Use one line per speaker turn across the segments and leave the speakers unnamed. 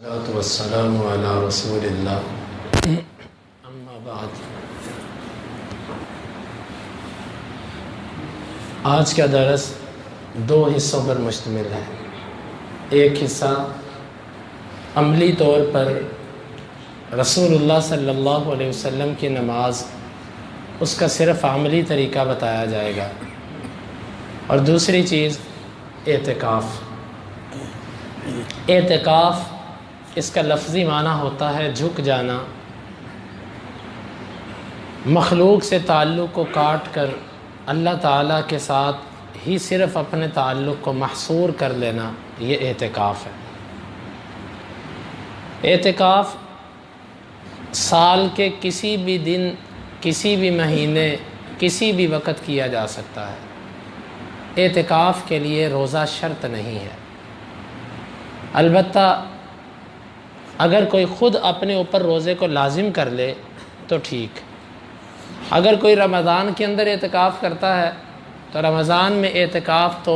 والسلام علی رسول اللہ اما بعد۔ آج کا درس دو حصوں پر مشتمل ہے۔ ایک حصہ عملی طور پر رسول اللہ صلی اللہ علیہ وسلم کی نماز، اس کا صرف عملی طریقہ بتایا جائے گا، اور دوسری چیز اعتکاف۔ اعتکاف اس کا لفظی معنی ہوتا ہے جھک جانا، مخلوق سے تعلق کو کاٹ کر اللہ تعالیٰ کے ساتھ ہی صرف اپنے تعلق کو محصور کر لینا، یہ اعتکاف ہے۔ اعتکاف سال کے کسی بھی دن، کسی بھی مہینے، کسی بھی وقت کیا جا سکتا ہے۔ اعتکاف کے لیے روزہ شرط نہیں ہے، البتہ اگر کوئی خود اپنے اوپر روزے کو لازم کر لے تو ٹھیک۔ اگر کوئی رمضان کے اندر اعتکاف کرتا ہے تو رمضان میں اعتکاف تو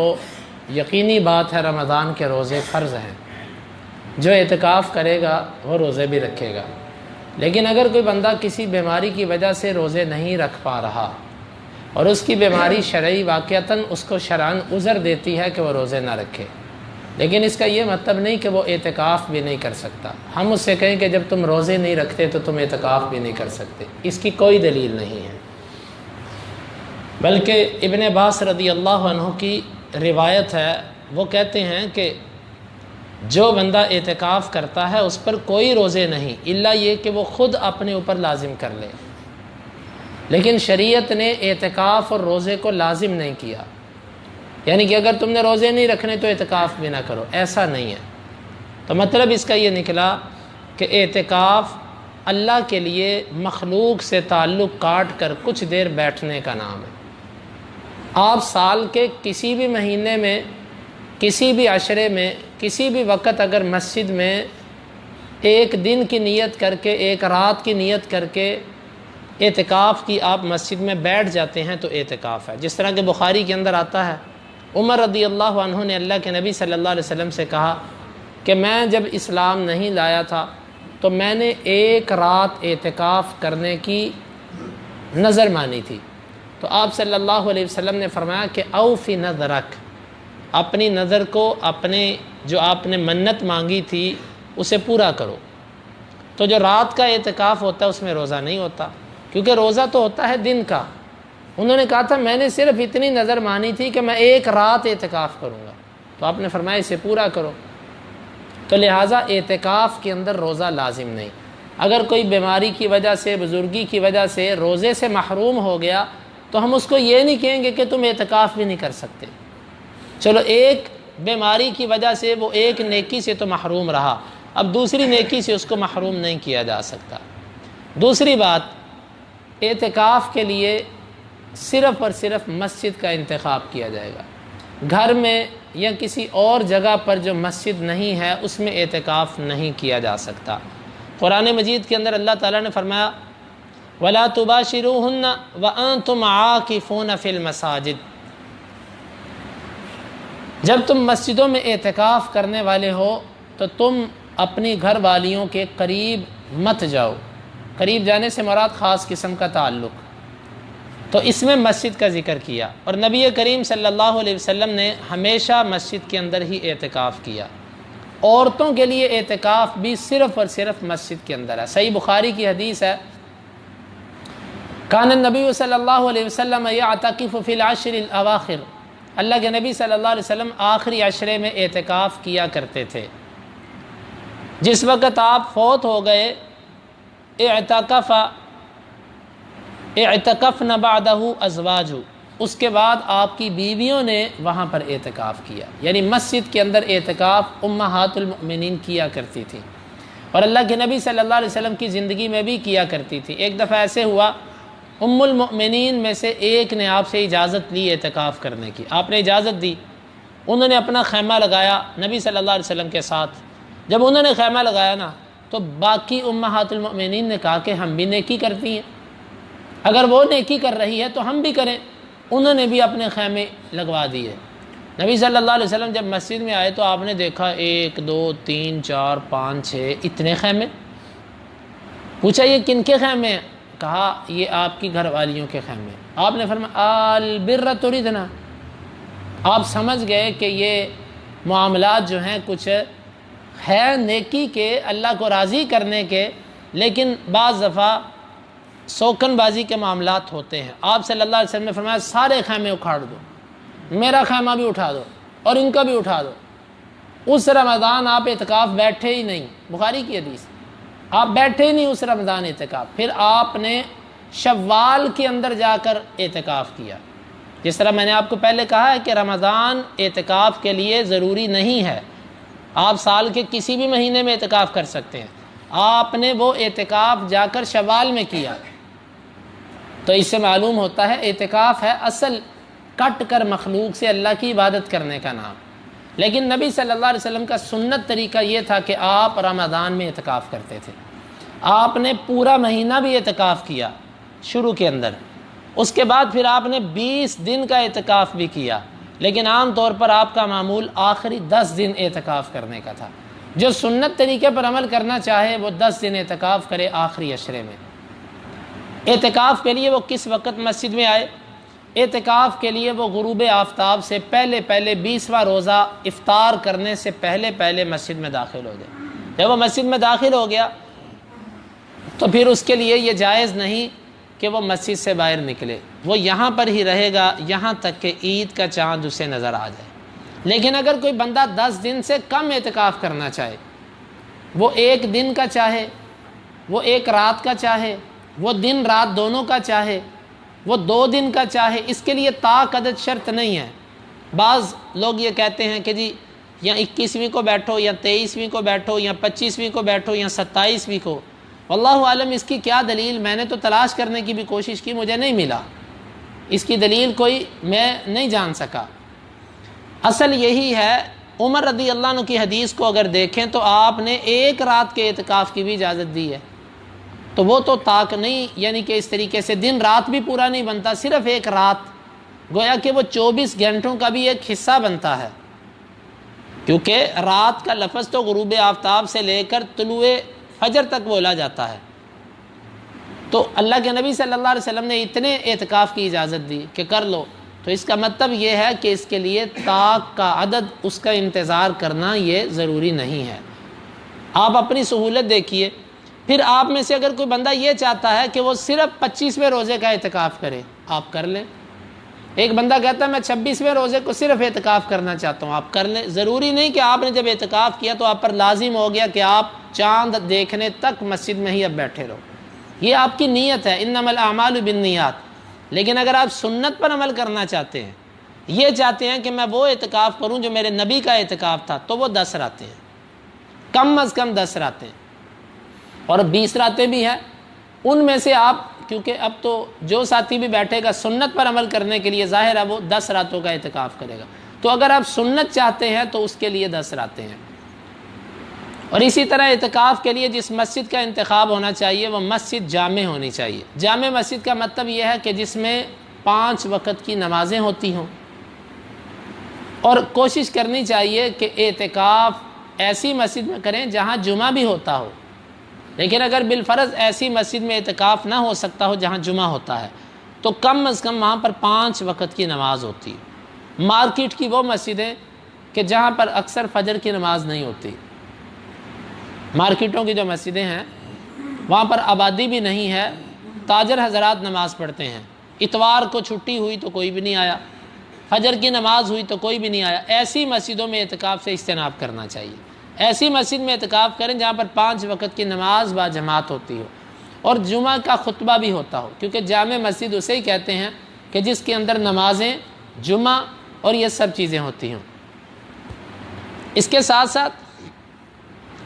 یقینی بات ہے، رمضان کے روزے فرض ہیں، جو اعتکاف کرے گا وہ روزے بھی رکھے گا۔ لیکن اگر کوئی بندہ کسی بیماری کی وجہ سے روزے نہیں رکھ پا رہا اور اس کی بیماری شرعی واقعتاً اس کو شرعاً عذر دیتی ہے کہ وہ روزے نہ رکھے، لیکن اس کا یہ مطلب نہیں کہ وہ اعتکاف بھی نہیں کر سکتا۔ ہم اس سے کہیں کہ جب تم روزے نہیں رکھتے تو تم اعتکاف بھی نہیں کر سکتے، اس کی کوئی دلیل نہیں ہے۔ بلکہ ابن عباس رضی اللہ عنہ کی روایت ہے، وہ کہتے ہیں کہ جو بندہ اعتکاف کرتا ہے اس پر کوئی روزے نہیں، الا یہ کہ وہ خود اپنے اوپر لازم کر لے، لیکن شریعت نے اعتکاف اور روزے کو لازم نہیں کیا، یعنی کہ اگر تم نے روزے نہیں رکھنے تو اعتکاف بھی نہ کرو، ایسا نہیں ہے۔ تو مطلب اس کا یہ نکلا کہ اعتکاف اللہ کے لیے مخلوق سے تعلق کاٹ کر کچھ دیر بیٹھنے کا نام ہے۔ آپ سال کے کسی بھی مہینے میں، کسی بھی عشرے میں، کسی بھی وقت اگر مسجد میں ایک دن کی نیت کر کے، ایک رات کی نیت کر کے اعتکاف کی آپ مسجد میں بیٹھ جاتے ہیں تو اعتکاف ہے۔ جس طرح کہ بخاری کے اندر آتا ہے، عمر رضی اللہ عنہ نے اللہ کے نبی صلی اللہ علیہ وسلم سے کہا کہ میں جب اسلام نہیں لایا تھا تو میں نے ایک رات اعتکاف کرنے کی نظر مانی تھی، تو آپ صلی اللہ علیہ وسلم نے فرمایا کہ اوفی نذرک، اپنی نظر کو، اپنے جو آپ نے منت مانگی تھی اسے پورا کرو۔ تو جو رات کا اعتکاف ہوتا ہے اس میں روزہ نہیں ہوتا، کیونکہ روزہ تو ہوتا ہے دن کا۔ انہوں نے کہا تھا میں نے صرف اتنی نظر مانی تھی کہ میں ایک رات اعتکاف کروں گا، تو آپ نے فرمایا اسے پورا کرو۔ تو لہٰذا اعتکاف کے اندر روزہ لازم نہیں۔ اگر کوئی بیماری کی وجہ سے، بزرگی کی وجہ سے روزے سے محروم ہو گیا تو ہم اس کو یہ نہیں کہیں گے کہ تم اعتکاف بھی نہیں کر سکتے۔ چلو ایک بیماری کی وجہ سے وہ ایک نیکی سے تو محروم رہا، اب دوسری نیکی سے اس کو محروم نہیں کیا جا سکتا۔ دوسری بات، اعتکاف کے لیے صرف اور صرف مسجد کا انتخاب کیا جائے گا۔ گھر میں یا کسی اور جگہ پر جو مسجد نہیں ہے اس میں اعتکاف نہیں کیا جا سکتا۔ قرآن مجید کے اندر اللہ تعالیٰ نے فرمایا وَلَا تُبَاشِرُوهُنَّ وَأَنْتُمْ عَاكِفُونَ فِي الْمَسَاجِدِ، جب تم مسجدوں میں اعتکاف کرنے والے ہو تو تم اپنی گھر والیوں کے قریب مت جاؤ۔ قریب جانے سے مراد خاص قسم کا تعلق، تو اس میں مسجد کا ذکر کیا، اور نبی کریم صلی اللہ علیہ وسلم نے ہمیشہ مسجد کے اندر ہی اعتکاف کیا۔ عورتوں کے لیے اعتکاف بھی صرف اور صرف مسجد کے اندر ہے۔ صحیح بخاری کی حدیث ہے، کان النبی صلی اللہ علیہ وسلم یعتکف فی العشر الاواخر، اللہ کے نبی صلی اللہ علیہ وسلم آخری عشرے میں اعتکاف کیا کرتے تھے۔ جس وقت آپ فوت ہو گئے اعتکفن بعدہ ازواجہ، اس کے بعد آپ کی بیویوں نے وہاں پر اعتکاف کیا، یعنی مسجد کے اندر اعتکاف امہات المؤمنین کیا کرتی تھی، اور اللہ کے نبی صلی اللہ علیہ وسلم کی زندگی میں بھی کیا کرتی تھی۔ ایک دفعہ ایسے ہوا، ام المؤمنین میں سے ایک نے آپ سے اجازت لی اعتکاف کرنے کی، آپ نے اجازت دی، انہوں نے اپنا خیمہ لگایا نبی صلی اللہ علیہ وسلم کے ساتھ۔ جب انہوں نے خیمہ لگایا نا تو باقی امہات المؤمنین نے کہا کہ ہم بھی نیکی کرتی ہیں، اگر وہ نیکی کر رہی ہے تو ہم بھی کریں۔ انہوں نے بھی اپنے خیمے لگوا دیے۔ نبی صلی اللہ علیہ وسلم جب مسجد میں آئے تو آپ نے دیکھا 1 2 3 4 5 6 اتنے خیمے. پوچھا یہ کن کے خیمے ہیں؟ کہا یہ آپ کی گھر والیوں کے خیمے. آپ نے فرمایا البر تریدنا، آپ سمجھ گئے کہ یہ معاملات جو ہیں کچھ ہے نیکی کے، اللہ کو راضی کرنے کے، لیکن بعض دفعہ سوکن بازی کے معاملات ہوتے ہیں. آپ صلی اللہ علیہ وسلم نے فرمایا سارے خیمے اکھاڑ دو، میرا خیمہ بھی اٹھا دو اور ان کا بھی اٹھا دو. اس رمضان آپ اعتکاف بیٹھے ہی نہیں، بخاری کی حدیث، آپ بیٹھے ہی نہیں اس رمضان اعتکاف. پھر آپ نے شوال کے اندر جا کر اعتکاف کیا. جس طرح میں نے آپ کو پہلے کہا ہے کہ رمضان اعتکاف کے لیے ضروری نہیں ہے، آپ سال کے کسی بھی مہینے میں اعتکاف کر سکتے ہیں. آپ نے وہ اعتکاف جا کر شوال میں کیا، تو اس سے معلوم ہوتا ہے اعتکاف ہے اصل کٹ کر مخلوق سے اللہ کی عبادت کرنے کا نام. لیکن نبی صلی اللہ علیہ وسلم کا سنت طریقہ یہ تھا کہ آپ رمضان میں اعتکاف کرتے تھے. آپ نے پورا مہینہ بھی اعتکاف کیا شروع کے اندر، اس کے بعد پھر آپ نے 20 دن کا اعتکاف بھی کیا، لیکن عام طور پر آپ کا معمول آخری 10 دن اعتکاف کرنے کا تھا. جو سنت طریقے پر عمل کرنا چاہے وہ 10 دن اعتکاف کرے آخری عشرے میں. اعتکاف کے لیے وہ کس وقت مسجد میں آئے؟ اعتکاف کے لیے وہ غروب آفتاب سے پہلے 20واں روزہ افطار کرنے سے پہلے مسجد میں داخل ہو جائے. جب وہ مسجد میں داخل ہو گیا تو پھر اس کے لیے یہ جائز نہیں کہ وہ مسجد سے باہر نکلے، وہ یہاں پر ہی رہے گا یہاں تک کہ عید کا چاند اسے نظر آ جائے. لیکن اگر کوئی بندہ 10 دن سے کم اعتکاف کرنا چاہے، وہ 1 دن کا چاہے، وہ 1 رات کا چاہے، وہ دن رات دونوں کا چاہے، وہ 2 دن کا چاہے، اس کے لیے طاق عدد شرط نہیں ہے. بعض لوگ یہ کہتے ہیں کہ جی یا 21ویں کو بیٹھو یا 23ویں کو بیٹھو یا 25ویں کو بیٹھو یا 27ویں کو. واللہ عالم اس کی کیا دلیل، میں نے تو تلاش کرنے کی بھی کوشش کی، مجھے نہیں ملا اس کی دلیل کوئی، میں نہیں جان سکا. اصل یہی ہے، عمر رضی اللہ عنہ کی حدیث کو اگر دیکھیں تو آپ نے 1 رات کے اعتکاف کی بھی اجازت دی ہے. تو وہ تو طاق نہیں، یعنی کہ اس طریقے سے دن رات بھی پورا نہیں بنتا، صرف 1 رات، گویا کہ وہ 24 گھنٹوں کا بھی ایک حصہ بنتا ہے. کیونکہ رات کا لفظ تو غروب آفتاب سے لے کر طلوع فجر تک بولا جاتا ہے. تو اللہ کے نبی صلی اللہ علیہ وسلم نے اتنے اعتکاف کی اجازت دی کہ کر لو. تو اس کا مطلب یہ ہے کہ اس کے لیے طاق کا عدد، اس کا انتظار کرنا یہ ضروری نہیں ہے. آپ اپنی سہولت دیکھیے. پھر آپ میں سے اگر کوئی بندہ یہ چاہتا ہے کہ وہ صرف 25ویں روزے کا اعتکاف کرے، آپ کر لیں. ایک بندہ کہتا ہے میں 26ویں روزے کو صرف اعتکاف کرنا چاہتا ہوں، آپ کر لیں. ضروری نہیں کہ آپ نے جب اعتکاف کیا تو آپ پر لازم ہو گیا کہ آپ چاند دیکھنے تک مسجد میں ہی اب بیٹھے رہو. یہ آپ کی نیت ہے، انما الاعمال بالنیات. لیکن اگر آپ سنت پر عمل کرنا چاہتے ہیں، یہ چاہتے ہیں کہ میں وہ اعتکاف کروں جو میرے نبی کا اعتکاف تھا، تو وہ 10 راتیں ہیں، کم از کم 10 راتیں، اور 20 راتیں بھی ہیں. ان میں سے آپ، کیونکہ اب تو جو ساتھی بھی بیٹھے گا سنت پر عمل کرنے کے لیے، ظاہر ہے وہ 10 راتوں کا اعتکاف کرے گا. تو اگر آپ سنت چاہتے ہیں تو اس کے لیے 10 راتیں ہیں. اور اسی طرح اعتکاف کے لیے جس مسجد کا انتخاب ہونا چاہیے وہ مسجد جامع ہونی چاہیے. جامع مسجد کا مطلب یہ ہے کہ جس میں 5 وقت کی نمازیں ہوتی ہوں، اور کوشش کرنی چاہیے کہ اعتکاف ایسی مسجد میں کریں جہاں جمعہ بھی ہوتا ہو. لیکن اگر بالفرض ایسی مسجد میں اعتکاف نہ ہو سکتا ہو جہاں جمعہ ہوتا ہے تو کم از کم وہاں پر 5 وقت کی نماز ہوتی. مارکیٹ کی وہ مسجدیں کہ جہاں پر اکثر فجر کی نماز نہیں ہوتی، مارکیٹوں کی جو مسجدیں ہیں وہاں پر آبادی بھی نہیں ہے، تاجر حضرات نماز پڑھتے ہیں. اتوار کو چھٹی ہوئی تو کوئی بھی نہیں آیا، فجر کی نماز ہوئی تو کوئی بھی نہیں آیا. ایسی مسجدوں میں اعتکاف سے اجتناب کرنا چاہیے. ایسی مسجد میں اعتکاف کریں جہاں پر 5 وقت کی نماز با جماعت ہوتی ہو اور جمعہ کا خطبہ بھی ہوتا ہو. کیونکہ جامع مسجد اسے ہی کہتے ہیں کہ جس کے اندر نمازیں، جمعہ اور یہ سب چیزیں ہوتی ہوں. اس کے ساتھ ساتھ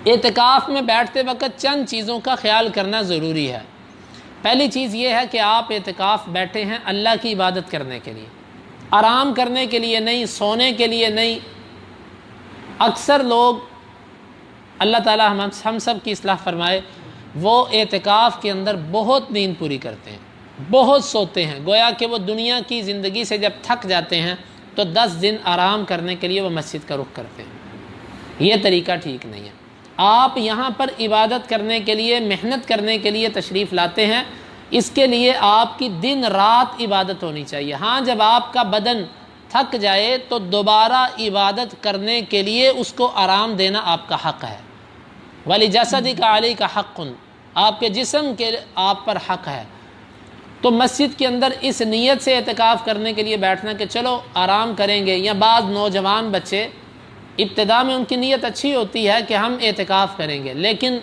اعتکاف میں بیٹھتے وقت چند چیزوں کا خیال کرنا ضروری ہے. پہلی چیز یہ ہے کہ آپ اعتکاف بیٹھے ہیں اللہ کی عبادت کرنے کے لیے، آرام کرنے کے لیے نہیں، سونے کے لیے نہیں. اکثر لوگ، اللہ تعالی ہم سب کی اصلاح فرمائے، وہ اعتکاف کے اندر بہت نیند پوری کرتے ہیں، بہت سوتے ہیں. گویا کہ وہ دنیا کی زندگی سے جب تھک جاتے ہیں تو 10 دن آرام کرنے کے لیے وہ مسجد کا رخ کرتے ہیں۔ یہ طریقہ ٹھیک نہیں ہے۔ آپ یہاں پر عبادت کرنے کے لیے، محنت کرنے کے لیے تشریف لاتے ہیں، اس کے لیے آپ کی دن رات عبادت ہونی چاہیے۔ ہاں جب آپ کا بدن تھک جائے تو دوبارہ عبادت کرنے کے لیے اس کو آرام دینا آپ کا حق ہے۔ وَلِجَسَدِكَ عَلَيْكَ حَقٌّ، آپ کے جسم کے آپ پر حق ہے۔ تو مسجد کے اندر اس نیت سے اعتکاف کرنے کے لیے بیٹھنا کہ چلو آرام کریں گے، یا بعض نوجوان بچے ابتدا میں ان کی نیت اچھی ہوتی ہے کہ ہم اعتکاف کریں گے، لیکن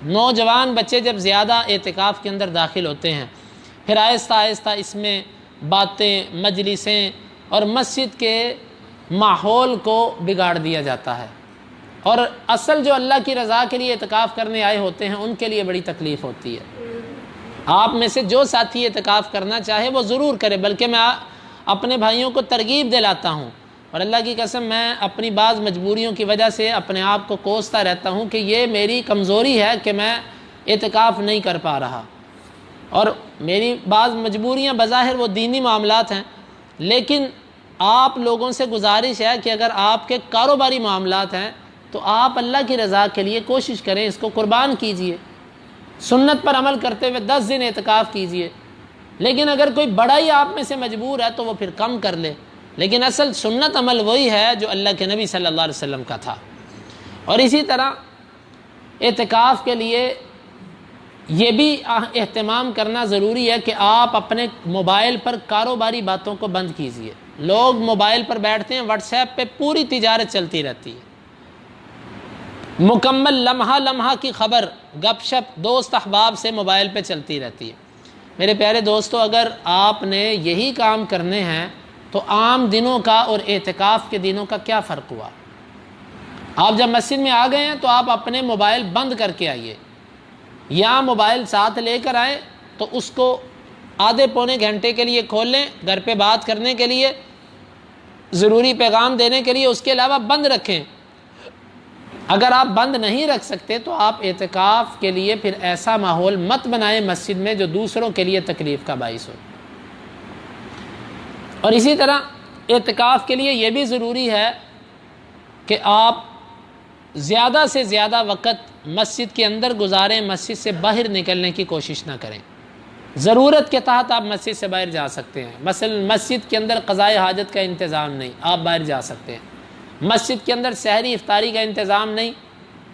نوجوان بچے جب زیادہ اعتکاف کے اندر داخل ہوتے ہیں، پھر آہستہ آہستہ اس میں باتیں، مجلسیں اور مسجد کے ماحول کو بگاڑ دیا جاتا ہے، اور اصل جو اللہ کی رضا کے لیے اعتکاف کرنے آئے ہوتے ہیں ان کے لیے بڑی تکلیف ہوتی ہے۔ آپ میں سے جو ساتھی اعتکاف کرنا چاہے وہ ضرور کرے، بلکہ میں اپنے بھائیوں کو ترغیب دلاتا ہوں، اور اللہ کی قسم میں اپنی بعض مجبوریوں کی وجہ سے اپنے آپ کو کوستا رہتا ہوں کہ یہ میری کمزوری ہے کہ میں اعتکاف نہیں کر پا رہا، اور میری بعض مجبوریاں بظاہر وہ دینی معاملات ہیں، لیکن آپ لوگوں سے گزارش ہے کہ اگر آپ کے کاروباری معاملات ہیں تو آپ اللہ کی رضا کے لیے کوشش کریں، اس کو قربان کیجئے، سنت پر عمل کرتے ہوئے 10 دن اعتکاف کیجئے۔ لیکن اگر کوئی بڑا ہی آپ میں سے مجبور ہے تو وہ پھر کم کر لے، لیکن اصل سنت عمل وہی ہے جو اللہ کے نبی صلی اللہ علیہ وسلم کا تھا۔ اور اسی طرح اعتکاف کے لیے یہ بھی اہتمام کرنا ضروری ہے کہ آپ اپنے موبائل پر کاروباری باتوں کو بند کیجئے۔ لوگ موبائل پر بیٹھتے ہیں، واٹس ایپ پہ پوری تجارت چلتی رہتی ہے، مکمل لمحہ لمحہ کی خبر، گپ شپ دوست احباب سے موبائل پہ چلتی رہتی ہے۔ میرے پیارے دوستو، اگر آپ نے یہی کام کرنے ہیں تو عام دنوں کا اور اعتکاف کے دنوں کا کیا فرق ہوا؟ آپ جب مسجد میں آ گئے ہیں تو آپ اپنے موبائل بند کر کے آئیے، یا موبائل ساتھ لے کر آئیں تو اس کو آدھے پونے گھنٹے کے لیے کھول لیں، گھر پہ بات کرنے کے لیے، ضروری پیغام دینے کے لیے، اس کے علاوہ بند رکھیں۔ اگر آپ بند نہیں رکھ سکتے تو آپ اعتکاف کے لیے پھر ایسا ماحول مت بنائیں مسجد میں جو دوسروں کے لیے تکلیف کا باعث ہو۔ اور اسی طرح اعتکاف کے لیے یہ بھی ضروری ہے کہ آپ زیادہ سے زیادہ وقت مسجد کے اندر گزاریں، مسجد سے باہر نکلنے کی کوشش نہ کریں۔ ضرورت کے تحت آپ مسجد سے باہر جا سکتے ہیں، مثلا مسجد کے اندر قضاء حاجت کا انتظام نہیں، آپ باہر جا سکتے ہیں۔ مسجد کے اندر سحری افطاری کا انتظام نہیں،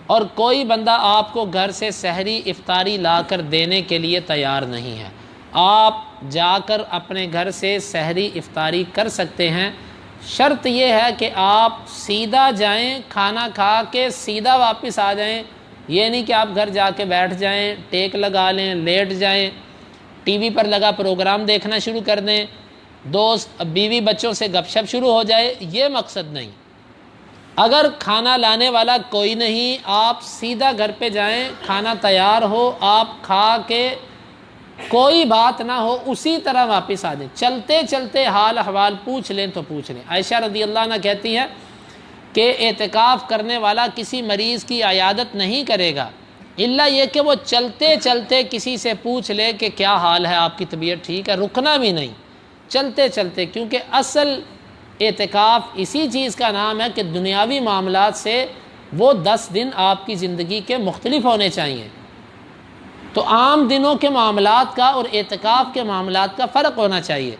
اور کوئی بندہ آپ کو گھر سے سحری افطاری لا کر دینے کے لیے تیار نہیں ہے، آپ جا کر اپنے گھر سے سحری افطاری کر سکتے ہیں۔ شرط یہ ہے کہ آپ سیدھا جائیں، کھانا کھا کے سیدھا واپس آ جائیں، یہ نہیں کہ آپ گھر جا کے بیٹھ جائیں، ٹیک لگا لیں، لیٹ جائیں، ٹی وی پر لگا پروگرام دیکھنا شروع کر دیں، دوست بیوی بچوں سے گپ شپ شروع ہو جائے، یہ مقصد نہیں۔ اگر کھانا لانے والا کوئی نہیں، آپ سیدھا گھر پہ جائیں، کھانا تیار ہو، آپ کھا کے کوئی بات نہ ہو اسی طرح واپس آ جائیں، چلتے چلتے حال احوال پوچھ لیں تو پوچھ لیں۔ عائشہ رضی اللہ عنہ کہتی ہے کہ اعتکاف کرنے والا کسی مریض کی عیادت نہیں کرے گا الا یہ کہ وہ چلتے چلتے کسی سے پوچھ لے کہ کیا حال ہے، آپ کی طبیعت ٹھیک ہے، رکنا بھی نہیں، چلتے چلتے، کیونکہ اصل اعتکاف اسی چیز کا نام ہے کہ دنیاوی معاملات سے وہ 10 دن آپ کی زندگی کے مختلف ہونے چاہیے۔ تو عام دنوں کے معاملات کا اور اعتکاف کے معاملات کا فرق ہونا چاہیے۔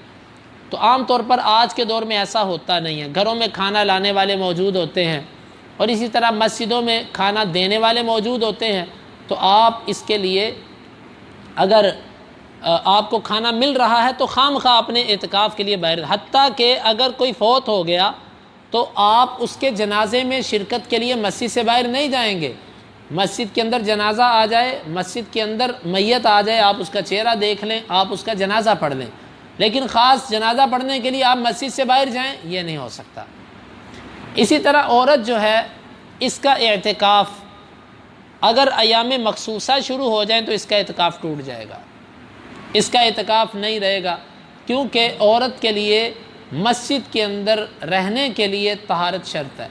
تو عام طور پر آج کے دور میں ایسا ہوتا نہیں ہے، گھروں میں کھانا لانے والے موجود ہوتے ہیں، اور اسی طرح مسجدوں میں کھانا دینے والے موجود ہوتے ہیں، تو آپ اس کے لیے اگر آپ کو کھانا مل رہا ہے تو خام خواہ اپنے اعتکاف کے لیے باہر، حتیٰ کہ اگر کوئی فوت ہو گیا تو آپ اس کے جنازے میں شرکت کے لیے مسجد سے باہر نہیں جائیں گے۔ مسجد کے اندر جنازہ آ جائے، مسجد کے اندر میت آ جائے، آپ اس کا چہرہ دیکھ لیں، آپ اس کا جنازہ پڑھ لیں، لیکن خاص جنازہ پڑھنے کے لیے آپ مسجد سے باہر جائیں، یہ نہیں ہو سکتا۔ اسی طرح عورت جو ہے، اس کا اعتکاف اگر ایام مخصوصہ شروع ہو جائیں تو اس کا اعتکاف ٹوٹ جائے گا، اس کا اعتکاف نہیں رہے گا، کیونکہ عورت کے لیے مسجد کے اندر رہنے کے لیے طہارت شرط ہے۔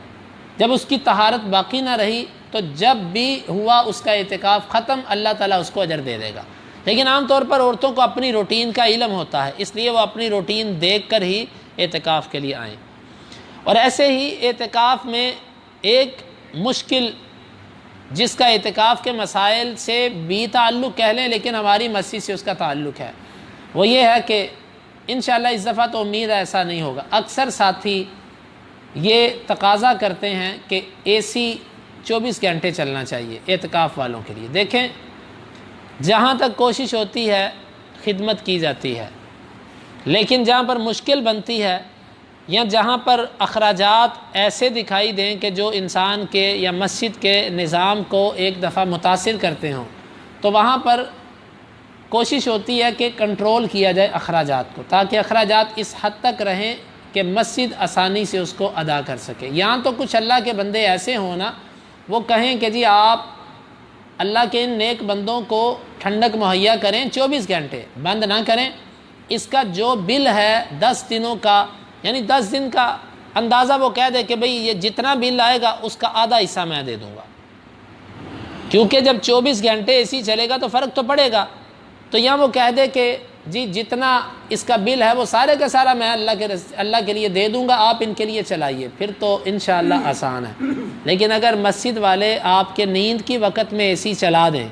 جب اس کی طہارت باقی نہ رہی تو جب بھی ہوا اس کا اعتکاف ختم، اللہ تعالیٰ اس کو اجر دے دے گا۔ لیکن عام طور پر عورتوں کو اپنی روٹین کا علم ہوتا ہے، اس لیے وہ اپنی روٹین دیکھ کر ہی اعتکاف کے لیے آئیں۔ اور ایسے ہی اعتکاف میں ایک مشکل جس کا اعتکاف کے مسائل سے بھی تعلق کہہ لیں لیکن ہماری مسجد سے اس کا تعلق ہے، وہ یہ ہے کہ انشاءاللہ اس دفعہ تو امید ہے ایسا نہیں ہوگا، اکثر ساتھی یہ تقاضا کرتے ہیں کہ اے سی 24 گھنٹے چلنا چاہیے اعتکاف والوں کے لیے۔ دیکھیں، جہاں تک کوشش ہوتی ہے خدمت کی جاتی ہے، لیکن جہاں پر مشکل بنتی ہے یا جہاں پر اخراجات ایسے دکھائی دیں کہ جو انسان کے یا مسجد کے نظام کو ایک دفعہ متاثر کرتے ہوں، تو وہاں پر کوشش ہوتی ہے کہ کنٹرول کیا جائے اخراجات کو، تاکہ اخراجات اس حد تک رہیں کہ مسجد آسانی سے اس کو ادا کر سکے۔ یہاں تو کچھ اللہ کے بندے ایسے ہوں نا، وہ کہیں کہ جی آپ اللہ کے ان نیک بندوں کو ٹھنڈک مہیا کریں، 24 گھنٹے بند نہ کریں، اس کا جو بل ہے 10 دنوں کا، یعنی 10 دن کا اندازہ وہ کہہ دے کہ بھئی یہ جتنا بل آئے گا اس کا آدھا حصہ میں دے دوں گا، کیونکہ جب 24 گھنٹے اے سی چلے گا تو فرق تو پڑے گا۔ تو یہاں وہ کہہ دے کہ جی جتنا اس کا بل ہے وہ سارے کا سارا میں اللہ کے لیے دے دوں گا، آپ ان کے لیے چلائیے، پھر تو انشاءاللہ آسان ہے۔ لیکن اگر مسجد والے آپ کے نیند کی وقت میں اے سی چلا دیں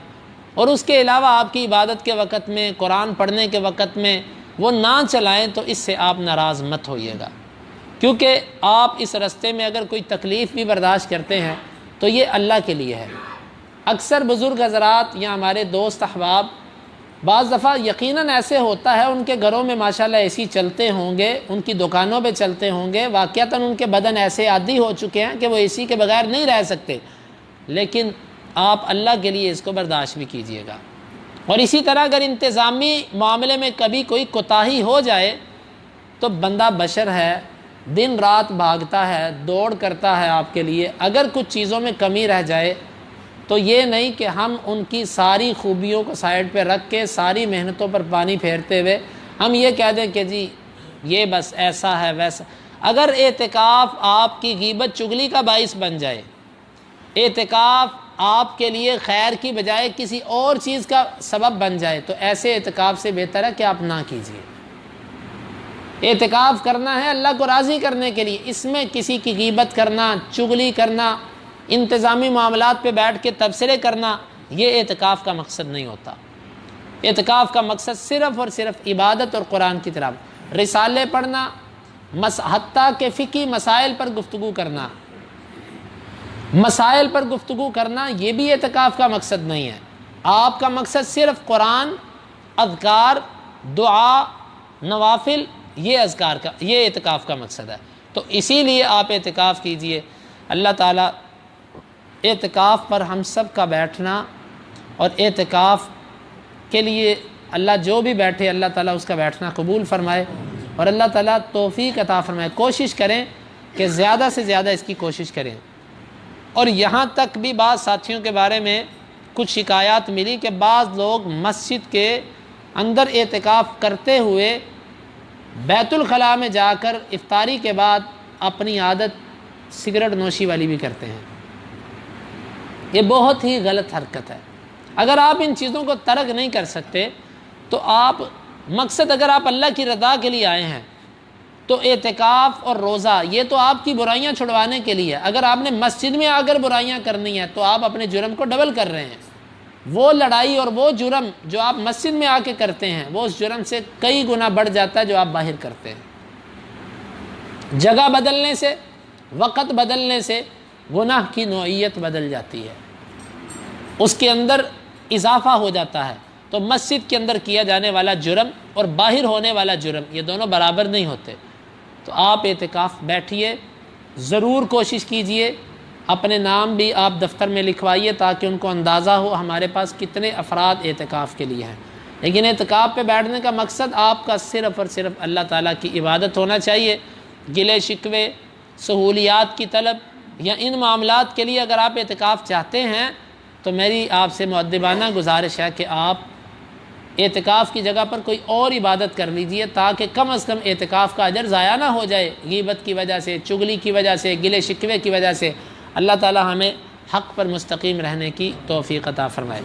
اور اس کے علاوہ آپ کی عبادت کے وقت میں، قرآن پڑھنے کے وقت میں وہ نہ چلائیں، تو اس سے آپ ناراض مت ہوئیے گا، کیونکہ آپ اس رستے میں اگر کوئی تکلیف بھی برداشت کرتے ہیں تو یہ اللہ کے لیے ہے۔ اکثر بزرگ حضرات یا ہمارے دوست احباب بعض دفعہ یقیناً ایسے ہوتا ہے، ان کے گھروں میں ماشاءاللہ اے سی چلتے ہوں گے، ان کی دکانوں پہ چلتے ہوں گے، واقعتاً ان کے بدن ایسے عادی ہو چکے ہیں کہ وہ اے سی کے بغیر نہیں رہ سکتے، لیکن آپ اللہ کے لیے اس کو برداشت بھی کیجئے گا۔ اور اسی طرح اگر انتظامی معاملے میں کبھی کوئی کوتاہی ہو جائے تو بندہ بشر ہے، دن رات بھاگتا ہے، دوڑ کرتا ہے آپ کے لیے، اگر کچھ چیزوں میں کمی رہ جائے تو یہ نہیں کہ ہم ان کی ساری خوبیوں کو سائڈ پہ رکھ کے ساری محنتوں پر پانی پھیرتے ہوئے ہم یہ کہہ دیں کہ جی یہ بس ایسا ہے ویسا۔ اگر اعتکاف آپ کی غیبت چگلی کا باعث بن جائے، اعتکاف آپ کے لیے خیر کی بجائے کسی اور چیز کا سبب بن جائے، تو ایسے اعتکاف سے بہتر ہے کہ آپ نہ کیجیے۔ اعتکاف کرنا ہے اللہ کو راضی کرنے کے لیے، اس میں کسی کی غیبت کرنا، چگلی کرنا، انتظامی معاملات پہ بیٹھ کے تبصرے کرنا، یہ اعتکاف کا مقصد نہیں ہوتا۔ اعتکاف کا مقصد صرف اور صرف عبادت اور قرآن کی طرف رسالے پڑھنا، حتیٰ کہ فقہی مسائل پر گفتگو کرنا، مسائل پر گفتگو کرنا یہ بھی اعتکاف کا مقصد نہیں ہے۔ آپ کا مقصد صرف قرآن، اذکار، دعا، نوافل، یہ اذکار کا، یہ اعتکاف کا مقصد ہے۔ تو اسی لیے آپ اعتکاف کیجئے۔ اللہ تعالیٰ اعتکاف پر ہم سب کا بیٹھنا، اور اعتکاف کے لیے اللہ جو بھی بیٹھے اللہ تعالیٰ اس کا بیٹھنا قبول فرمائے، اور اللہ تعالیٰ توفیق عطا فرمائے۔ کوشش کریں کہ زیادہ سے زیادہ اس کی کوشش کریں۔ اور یہاں تک بھی بعض ساتھیوں کے بارے میں کچھ شکایات ملی کہ بعض لوگ مسجد کے اندر اعتکاف کرتے ہوئے بیت الخلاء میں جا کر افطاری کے بعد اپنی عادت سگریٹ نوشی والی بھی کرتے ہیں۔ یہ بہت ہی غلط حرکت ہے۔ اگر آپ ان چیزوں کو ترک نہیں کر سکتے تو آپ مقصد، اگر آپ اللہ کی رضا کے لیے آئے ہیں تو اعتکاف اور روزہ یہ تو آپ کی برائیاں چھڑوانے کے لیے ہے۔ اگر آپ نے مسجد میں آ کر برائیاں کرنی ہیں تو آپ اپنے جرم کو ڈبل کر رہے ہیں۔ وہ لڑائی اور وہ جرم جو آپ مسجد میں آ کے کرتے ہیں وہ اس جرم سے کئی گنا بڑھ جاتا ہے جو آپ باہر کرتے ہیں۔ جگہ بدلنے سے، وقت بدلنے سے گناہ کی نوعیت بدل جاتی ہے، اس کے اندر اضافہ ہو جاتا ہے۔ تو مسجد کے اندر کیا جانے والا جرم اور باہر ہونے والا جرم یہ دونوں برابر نہیں ہوتے۔ تو آپ اعتکاف بیٹھیے، ضرور کوشش کیجئے، اپنے نام بھی آپ دفتر میں لکھوائیے تاکہ ان کو اندازہ ہو ہمارے پاس کتنے افراد اعتکاف کے لیے ہیں۔ لیکن اعتکاف پہ بیٹھنے کا مقصد آپ کا صرف اور صرف اللہ تعالیٰ کی عبادت ہونا چاہیے۔ گلے شکوے، سہولیات کی طلب یا ان معاملات کے لیے اگر آپ اعتکاف چاہتے ہیں تو میری آپ سے مؤدبانہ گزارش ہے کہ آپ اعتکاف کی جگہ پر کوئی اور عبادت کر لیجئے تاکہ کم از کم اعتکاف کا اجر ضائع نہ ہو جائے غیبت کی وجہ سے، چگلی کی وجہ سے، گلے شکوے کی وجہ سے۔ اللہ تعالی ہمیں حق پر مستقیم رہنے کی توفیق عطا فرمائے۔